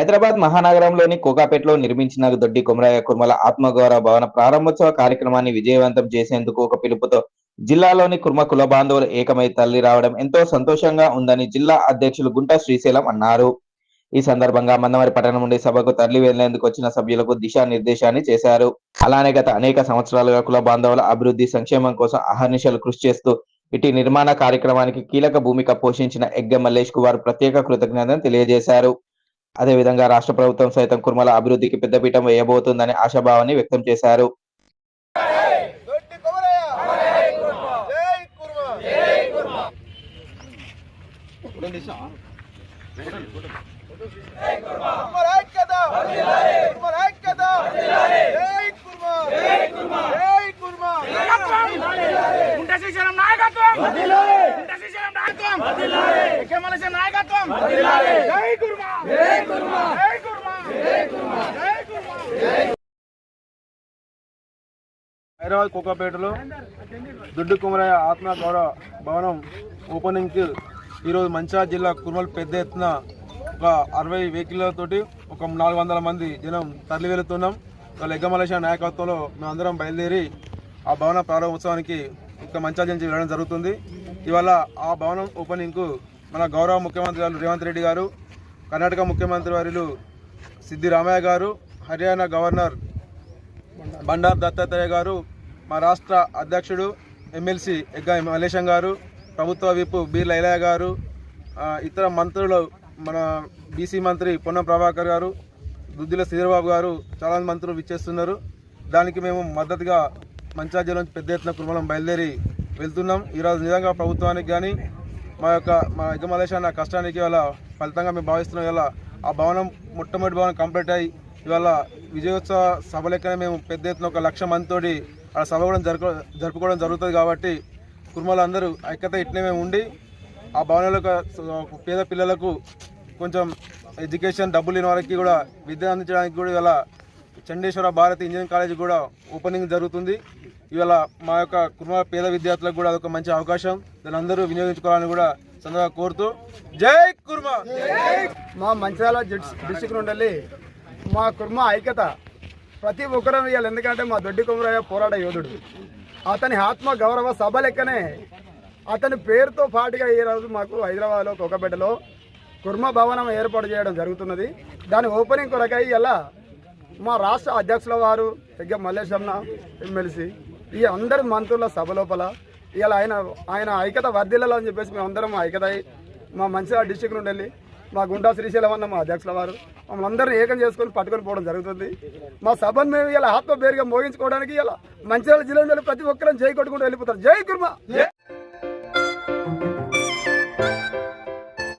హైదరాబాద్ మహానగరంలోని కోకాపేటలో నిర్మించిన దొడ్డి కొమరయ్య కుర్మల ఆత్మగౌరవ భవన ప్రారంభోత్సవ కార్యక్రమాన్ని విజయవంతం చేసేందుకు ఒక పిలుపుతో జిల్లాలోని కుర్మ కుల బాంధవులు ఏకమై తల్లి రావడం ఎంతో సంతోషంగా ఉందని జిల్లా అధ్యక్షులు గుంటా శ్రీశైలం అన్నారు. ఈ సందర్భంగా మందమరి పట్టణం నుండి సభకు తరలి వెళ్లేందుకు వచ్చిన సభ్యులకు దిశానిర్దేశాన్ని చేశారు. అలానే గత అనేక సంవత్సరాలుగా కుల బాంధవుల అభివృద్ధి సంక్షేమం కోసం అహర్నిశలు కృషి చేస్తూ ఇటు నిర్మాణ కార్యక్రమానికి కీలక భూమిక పోషించిన ఎగ్గ మల్లేష్ కు వారు ప్రత్యేక కృతజ్ఞతలు తెలియజేశారు. అదేవిధంగా రాష్ట్ర ప్రభుత్వం సైతం కుర్మల అభివృద్ధికి పెద్దపీఠం వేయబోతుందని ఆశాభావాన్ని వ్యక్తం చేశారు. హైదరాబాద్ కోకాపేటలో దొడ్డి కొమరయ్య ఆత్మ గౌరవ భవనం ఓపెనింగ్కి ఈరోజు మంచిర్యాల జిల్లా కుర్మలు పెద్ద ఎత్తున ఒక 60 వెహికల్లతోటి ఒక 400 మంది జనం తరలి వెళుతున్నాం. ఎగ్గ మల్లేష్ నాయకత్వంలో మేమందరం బయలుదేరి ఆ భవన ప్రారంభోత్సవానికి ఇంకా మంచిర్యాల నుంచి వెళ్ళడం జరుగుతుంది. ఇవాళ ఆ భవనం ఓపెనింగ్కు మన గౌరవ ముఖ్యమంత్రి గారు రేవంత్ రెడ్డి గారు, కర్ణాటక ముఖ్యమంత్రి వర్యులు సిద్దిరామయ్య గారు, హర్యానా గవర్నర్ బండారు దత్తాత్రేయ గారు, మా రాష్ట్ర అధ్యక్షుడు ఎమ్మెల్సీ ఎగ్గ మల్లేశం గారు, ప్రభుత్వ విప్ బి లైలయ్య గారు, ఇతర మంత్రులు మన బీసీ మంత్రి పొన్నం ప్రభాకర్ గారు, దుద్దిల శ్రీధరబాబు గారు, చాలా మంత్రులు విచ్చేస్తున్నారు. దానికి మేము మద్దతుగా మంచిర్యాల జిల్లా నుంచి పెద్ద ఎత్తున కుర్మలం బయలుదేరి వెళ్తున్నాం. ఈరోజు నిజంగా ప్రభుత్వానికి కానీ మా ఎగ్గ మల్లేశం కష్టానికి ఇవాళ ఫలితంగా మేము భావిస్తున్నాం. ఇవాళ ఆ భవనం మొట్టమొదటి భవనం కంప్లీట్ అయ్యి ఇవాళ విజయోత్సవ సభ లెక్కనే మేము పెద్ద ఎత్తున 1,00,000 మందితోటి ఆ సభ కూడా జరుపుకోవడం జరుగుతుంది. కాబట్టి కుర్మలు అందరూ ఐక్యత ఇట్లే మేము ఉండి ఆ భవనాలకు పేద పిల్లలకు కొంచెం ఎడ్యుకేషన్ డబ్బులు లేని వారికి కూడా విద్య అందించడానికి కూడా ఇవాళ చండేశ్వర భారతి ఇంజనీరింగ్ కాలేజీ కూడా ఓపెనింగ్ జరుగుతుంది. ఇవాళ మా యొక్క కుర్మ పేద విద్యార్థులకు కూడా అదొక మంచి అవకాశం, దాన్ని అందరూ వినియోగించుకోవాలని కూడా సందర్భంగా కోరుతూ జై కుర్మ. మా మంచిర్యాల డిస్టిక్ నుండి మా కుర్మ ఐక్యత ప్రతి ఒక్కరూ ఇవ్వాలి. ఎందుకంటే మా దొడ్డి కొమరయ్య పోరాట యోధుడు, అతని ఆత్మ గౌరవ సభ లెక్కనే అతని పేరుతో పాటుగా ఈరోజు మాకు హైదరాబాద్లో కోకాపేటలో కుర్మ భవనం ఏర్పాటు చేయడం జరుగుతున్నది. దాని ఓపెనింగ్ కొరకై ఇలా మా రాష్ట్ర అధ్యక్షుల వారు ఎగ్గ మల్లేశన్న ఎమ్మెల్సీ ఈ అందరి మంత్రుల సభ లోపల ఇలా ఆయన ఐక్యత వర్ధిల్లాలని అని చెప్పేసి మేమందరం ఐక్యత మా మంచిర్యాల డిస్టిక్ నుండి వెళ్ళి మా గుంటా శ్రీశైలం అన్న మా అధ్యక్షుల వారు మమ్మల్ని అందరినీ ఏకం చేసుకొని పట్టుకొని పోవడం జరుగుతుంది. మా సభను మేము ఇలా ఆత్మబేరుగా మోగించుకోవడానికి ఇలా మంచిర్యాల జిల్లా ప్రతి ఒక్కరం జై కొట్టుకుంటూ వెళ్ళిపోతారు. జై కుర్మ.